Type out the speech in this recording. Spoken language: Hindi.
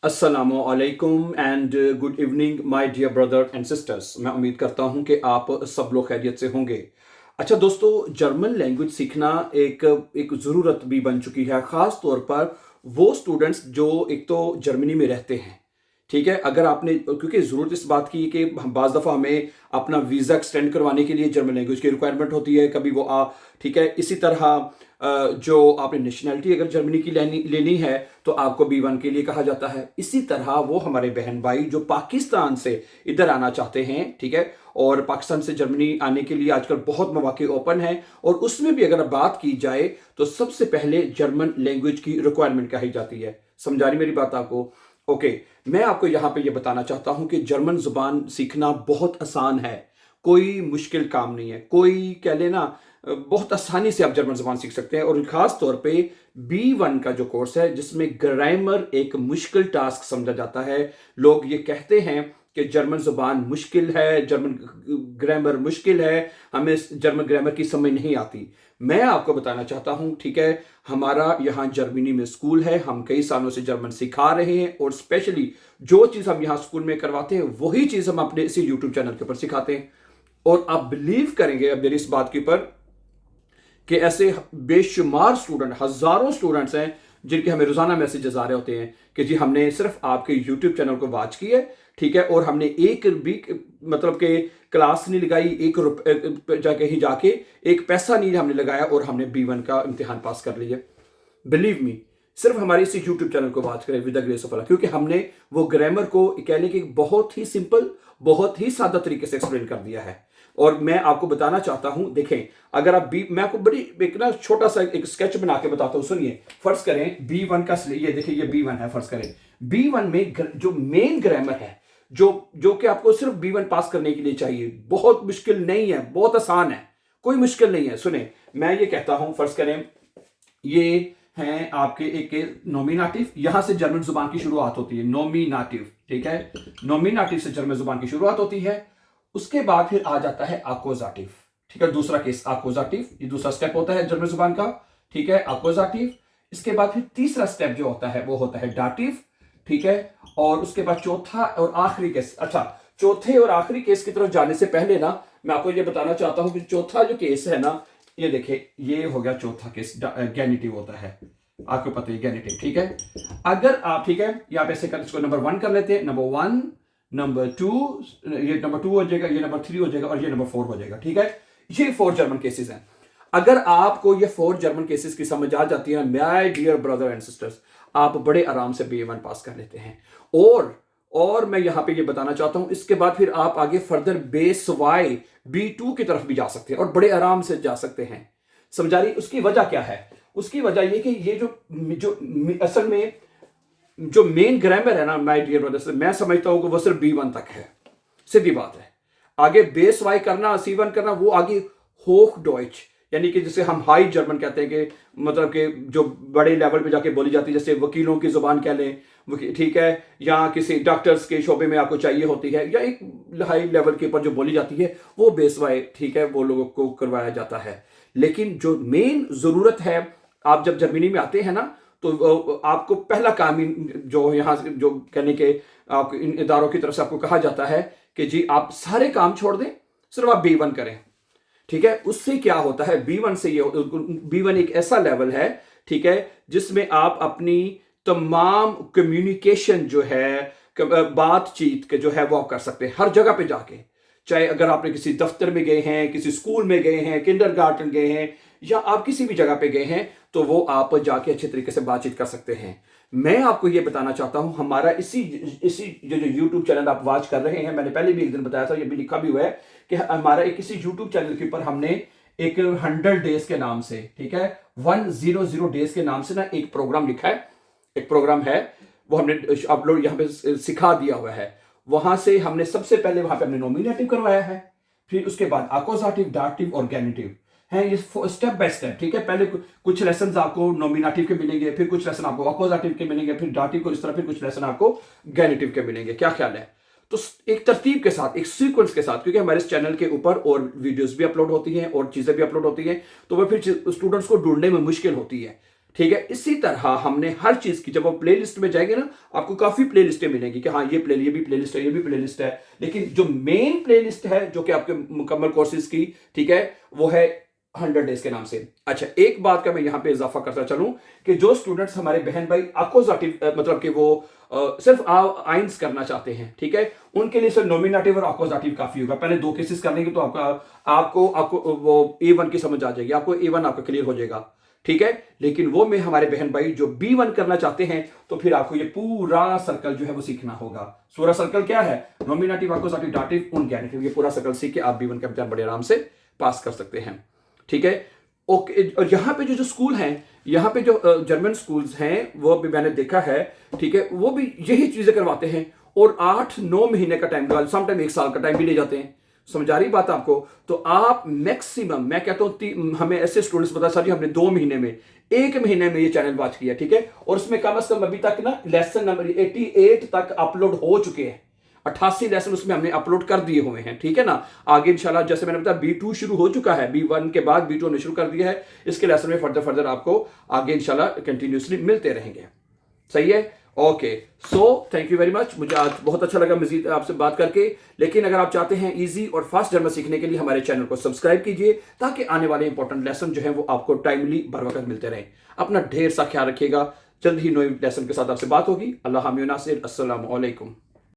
अस्सलामु अलैकुम and good evening my dear brother and sisters. मैं उम्मीद करता हूं कि आप सब लोग खैरियत से होंगे। अच्छा दोस्तों, जर्मन लैंग्वेज सीखना एक एक ज़रूरत भी बन चुकी है, ख़ास तौर पर वो स्टूडेंट्स जो एक तो जर्मनी में रहते हैं। ठीक है, अगर आपने, क्योंकि ज़रूरत इस बात की है कि बाज़ दफ़ा हमें अपना वीज़ा एक्सटेंड करवाने के लिए जर्मन लैंग्वेज की रिक्वायरमेंट होती है, कभी वो ठीक है। इसी तरह जो आपने नेशनैलिटी अगर जर्मनी की लेनी है तो आपको B1 के लिए कहा जाता है। इसी तरह वो हमारे बहन भाई जो पाकिस्तान से इधर आना चाहते हैं, ठीक है, और पाकिस्तान से जर्मनी आने के लिए आजकल बहुत मौके ओपन हैं, और उसमें भी अगर बात की जाए तो सबसे पहले जर्मन लैंग्वेज की रिक्वायरमेंट कही जाती है। समझा रही मेरी बात आपको? ओके, मैं आपको यहाँ पे ये बताना चाहता हूँ कि जर्मन जुबान सीखना बहुत आसान है, कोई मुश्किल काम नहीं है। कोई कह लेना बहुत आसानी से आप जर्मन ज़ुबान सीख सकते हैं, और ख़ास तौर पे B1 का जो कोर्स है जिसमें ग्रामर एक मुश्किल टास्क समझा जाता है। लोग ये कहते हैं कि जर्मन ज़ुबान मुश्किल है, जर्मन ग्रामर मुश्किल है, हमें जर्मन ग्रामर की समझ नहीं आती। मैं आपको बताना चाहता हूँ, ठीक है, हमारा यहाँ जर्मनी में स्कूल है, हम कई सालों से जर्मन सिखा रहे हैं, और स्पेशली जो चीज़ हम यहाँ स्कूल में करवाते हैं वही चीज़ हम अपने इसी यूट्यूब चैनल के ऊपर सिखाते हैं। और आप बिलीव करेंगे अब मेरी इस बात के ऊपर कि ऐसे बेशुमार स्टूडेंट, हजारों स्टूडेंट्स हैं जिनके हमें रोजाना मैसेजेस आ रहे होते हैं कि जी हमने सिर्फ आपके यूट्यूब चैनल को वॉच की है, ठीक है, और हमने एक भी मतलब कि क्लास नहीं लगाई, कहीं जाके एक पैसा नहीं हमने लगाया, और हमने B1 का इम्तिहान पास कर लिया। बिलीव मी, सिर्फ हमारे इसी यूट्यूब चैनल को वॉच करें विद द ग्रेस ऑफ अल्लाह, क्योंकि हमने वो ग्रामर को कहने के बहुत ही सिंपल, बहुत ही सादा तरीके से एक्सप्लेन कर दिया है। और मैं आपको बताना चाहता हूं, देखें, अगर आप मैं आपको बड़ी एक ना छोटा सा एक स्केच बना के बताता हूं, सुनिए। फर्ज करें B1 का, ये देखिए ये B1 है। फर्ज करें B1 में जो मेन ग्रामर है, जो जो कि आपको सिर्फ B1 पास करने के लिए चाहिए, बहुत मुश्किल नहीं है, बहुत आसान है, कोई मुश्किल नहीं है। सुने, मैं ये कहता हूं, फर्ज करें ये हैं आपके एक नॉमिनेटिव, यहां से जर्मन जुबान की शुरुआत होती है, नॉमिनेटिव, ठीक है, नॉमिनेटिव से जर्मन जुबान की शुरुआत होती है। उसके बाद फिर आ जाता है आकोजाटिव, ठीक है, दूसरा केस आकोजाटिव, ये दूसरा स्टेप होता है जर्मन जुबान का, ठीक है, आकोजाटिव। इसके बाद फिर तीसरा स्टेप जो होता है वो होता है डाटिव, ठीक है, और उसके बाद चौथा और आखिरी केस। अच्छा, चौथे और आखिरी केस की तरफ जाने से पहले ना मैं आपको ये बताना चाहता हूं कि चौथा जो केस है ना, ये देखिए, ये हो गया चौथा केस, गैनिटिव होता है, आपको पता है गैनिटिव, ठीक है। अगर आप, ठीक है, यहां पे से इसको नंबर 1 कर लेते हैं, नंबर 1, नंबर 2, ये नंबर 2 हो जाएगा, ये नंबर 3 हो जाएगा, और ये नंबर 4 हो जाएगा, ठीक है। ये 4 जर्मन केसेस हैं। अगर आपको ये 4 जर्मन केसेस की समझ आ जाती है, my dear brother and sisters, आप बड़े आराम से B1 पास कर लेते हैं। और मैं यहां पे ये बताना चाहता हूं, इसके बाद फिर आप आगे फर्दर बेस वाई B2 की तरफ भी जा सकते हैं, और बड़े आराम से जा सकते हैं। समझा रही? उसकी वजह क्या है? उसकी वजह ये कि ये जो जो असल में जो मेन ग्रामर है ना, माय डियर ब्रदर्स, मैं समझता हूं कि वो सिर्फ B1 तक है, सीधी बात है। आगे बेस वाई करना, C1 करना, वो आगे होख डॉइच, यानी कि जिसे हम हाई जर्मन कहते हैं, कि मतलब कि जो बड़े लेवल पे जाके बोली जाती है, जैसे वकीलों की जुबान कह लें, ठीक है, या किसी डॉक्टर्स के शोबे में आपको चाहिए होती है, या एक हाई लेवल के ऊपर जो बोली जाती है, वो बेस वाई, ठीक है, वो लोगों को करवाया जाता है। लेकिन जो मेन जरूरत है, आप जब जर्मनी में आते हैं ना, तो आपको पहला काम जो यहाँ से जो कहने के आप इन इदारों की तरफ से आपको कहा जाता है कि जी आप सारे काम छोड़ दें, सिर्फ आप B1 करें, ठीक है। उससे क्या होता है, B1 से ये, B1 एक ऐसा लेवल है, ठीक है, जिसमें आप अपनी तमाम कम्युनिकेशन जो है, बातचीत के जो है वो आप कर सकते हैं हर जगह पे जाके। चाहे अगर आपने किसी दफ्तर में गए हैं, किसी स्कूल में गए हैं, किंडरगार्टन गए हैं, या आप किसी भी जगह पे गए हैं, तो वो आप जाके अच्छे तरीके से बातचीत कर सकते हैं। मैं आपको ये बताना चाहता हूं, हमारा इसी इसी जो यूट्यूब चैनल आप वॉच कर रहे हैं, मैंने पहले भी एक दिन बताया था, ये भी लिखा भी हुआ है कि हमारा एक इसी यूट्यूब चैनल के ऊपर हमने एक 100 डेज के नाम से, ठीक है, 100 डेज के नाम से ना एक प्रोग्राम लिखा है, एक प्रोग्राम है, वो हमने अपलोड यहाँ पे सिखा दिया हुआ है। वहां से हमने सबसे पहले वहां पे हमने नॉमिनेटिव करवाया है, फिर उसके बाद आकोजाटिव, डाटिव और गैनिटिव है, ये स्टेप बाय स्टेप, ठीक है। पहले कुछ लेसन आपको नॉमिनेटिव के मिलेंगे, फिर कुछ लेसन आपको आकोजाटिव के मिलेंगे, फिर डाटिव को इस तरह, फिर कुछ लेसन आपको गैनिटिव के मिलेंगे। क्या ख्याल है? तो एक तरतीब के साथ, एक सीक्वेंस के साथ, क्योंकि हमारे इस चैनल के ऊपर और वीडियोस भी अपलोड होती हैं और चीजें भी अपलोड होती हैं, तो वह फिर स्टूडेंट्स को ढूंढने में मुश्किल होती है। ठीक है, इसी तरह हमने हर चीज की, जब आप प्ले लिस्ट में जाएंगे ना, आपको काफी प्ले लिस्टें मिलेंगी कि हाँ ये भी प्ले लिस्ट है, ये भी प्ले लिस्ट है, लेकिन जो मेन प्ले लिस्ट है जो कि आपके मुकम्मल कोर्सेज की, ठीक है, वो है 100 डेज के नाम से। अच्छा, एक बात का मैं यहां पे इजाफा करता चलूं कि जो स्टूडेंट्स हमारे बहन भाई अकोजाटिव, मतलब कि वो सिर्फ आइंस करना चाहते हैं, ठीक है, उनके लिए सिर्फ नॉमिनेटिव और अकोजाटिव काफी होगा। पहले 2 केसेस कर लेंगे तो आपको वो A1 की समझ आ जाएगी, आपको A1 आपका क्लियर हो जाएगा, ठीक है। लेकिन वो में हमारे बहन भाई जो B1 करना चाहते हैं, तो फिर आपको ये पूरा सर्कल जो है वो सीखना होगा। पूरा सर्कल क्या है? नॉमिनेटिव, अकोजाटिव, दाटिव और गैनिटिव, ये पूरा सर्कल सीख के आप B1 का इम्तिहान बड़े आराम से पास कर सकते हैं, ठीक है। ओके, और यहाँ पे जो स्कूल हैं, यहाँ पे जो जर्मन स्कूल्स हैं, वो भी मैंने देखा है, ठीक है, वो भी यही चीजें करवाते हैं और 8-9 महीने का टाइम, समटाइम 1 साल का टाइम भी ले जाते हैं। समझ आ रही बात आपको? तो आप मैक्सिमम, मैं कहता हूं, हमें ऐसे स्टूडेंट्स बता सर जी हमने 2 महीने में, 1 महीने में ये चैनल वॉच किया, ठीक है, और उसमें कम से कम अभी तक ना लेसन नंबर 88 तक अपलोड हो चुके हैं। 88 लेसन उसमें हमने अपलोड कर दिए हुए हैं, ठीक है ना। आगे इंशाल्लाह, जैसे मैंने बताया, B2 शुरू हो चुका है, B1 के बाद B2 हमने शुरू कर दिया है। इसके लेसन में फर्दर आपको आगे इंशाल्लाह कंटिन्यूसली मिलते रहेंगे। सही है, okay. So thank you very much, मुझे आज बहुत अच्छा लगा मजीद आपसे बात करके। लेकिन अगर आप चाहते हैं इजी और फास्ट जर्मन सीखने के लिए, हमारे चैनल को सब्सक्राइब कीजिए, ताकि आने वाले इंपॉर्टेंट लेसन जो है वो आपको टाइमली बर वक्त मिलते रहें। अपना ढेर सा ख्याल रखिएगा। जल्द ही नए लेसन के साथ आपसे बात होगी। अल्लाह हामिद नासिर, अस्सलाम वालेकुम।